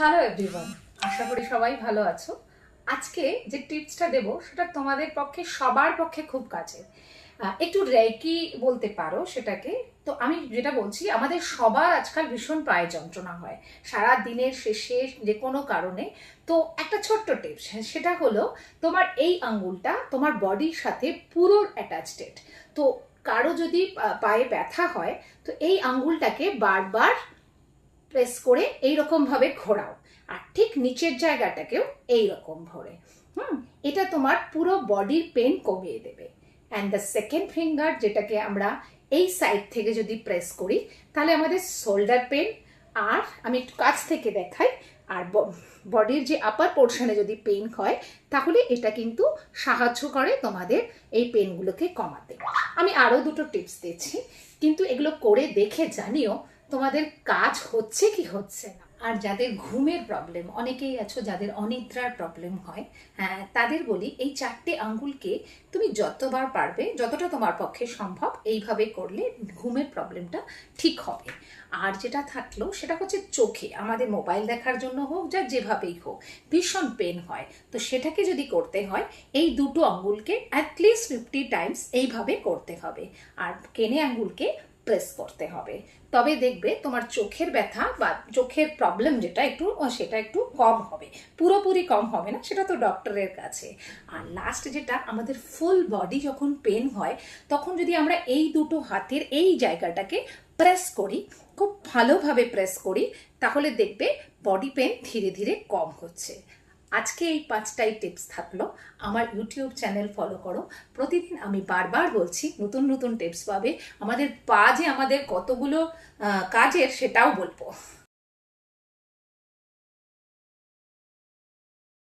Hello everyone, আশা করি সবাই ভালো আছো। আজকে যে টিপসটা দেব সেটা তোমাদের পক্ষে সবার পক্ষে খুব কাজের। একটু রেকি বলতে পারো সেটাকে। তো আমি যেটা বলছি, আমাদের সবার আজকাল ভীষণ পায়ে যন্ত্রণা হয় সারা দিনের শেষে যে কোনো কারণে। তো একটা ছোট্ট টিপস, সেটা হলো তোমার এই আঙ্গুলটা তোমার বডির সাথে পুরো অ্যাটাচড। তো কারো যদি পায়ে ব্যথা হয়, তো এই আঙ্গুলটাকে বারবার প্রেস করে এইরকম ভাবে ঘোরাও, আর ঠিক নিচের জায়গাটাকেও এইরকম ভরে এটা তোমার পুরো বডির পেন কমিয়ে দেবে। অ্যান্ড দ্য সেকেন্ড ফিঙ্গার, যেটাকে আমরা এই সাইড থেকে যদি প্রেস করি, তাহলে আমাদের শোল্ডার পেন, আর আমি একটু কাছ থেকে দেখাই, আর বডির যে আপার পোর্শনে যদি পেন হয়, তাহলে এটা কিন্তু সাহায্য করে তোমাদের এই পেনগুলোকে কমাতে। আমি আরও দুটো টিপস দিচ্ছি, কিন্তু এগুলো করে দেখে জানিও তোমাদের কাজ হচ্ছে কি হচ্ছে না। আর যাদের ঘুমের প্রবলেম, অনেকেই আছো যাদের অনিদ্রার প্রবলেম হয়, হ্যাঁ, তাদের বলি এই চারটে আঙ্গুলকে তুমি যতবার পারবে, যতটা তোমার পক্ষে সম্ভব, এইভাবে করলে ঘুমের প্রবলেমটা ঠিক হবে। আর যেটা থাকলো সেটা হচ্ছে চোখে, আমাদের মোবাইল দেখার জন্য হোক, যা যেভাবেই হোক, ভীষণ পেন হয়। তো সেটাকে যদি করতে হয়, এই দুটো আঙ্গুলকে অ্যাটলিস্ট 50 টাইমস এইভাবে করতে হবে, আর কেনে আঙ্গুলকে প্রেস করতে হবে। তবে দেখবে তোমার চোখের ব্যথা বা চোখের প্রবলেম যেটা সেটা একটু কম হবে। পুরোপুরি কম হবে না, সেটা তো ডক্টরের কাছে। আর লাস্ট যেটা, আমাদের ফুল বডি যখন পেন হয়, তখন যদি আমরা এই দুটো হাতের এই জায়গাটাকে প্রেস করি, খুব ভালোভাবে প্রেস করি, তাহলে দেখবে বডি পেন ধীরে ধীরে কম হচ্ছে। আজকে এই 5টাই টিপস থাকলো। আমার ইউটিউব চ্যানেল ফলো করো, প্রতিদিন আমি বারবার বলছি নতুন নতুন টিপস পাবে। আমাদের পা যে আমাদের কতগুলো কাজের, সেটাও বলবো।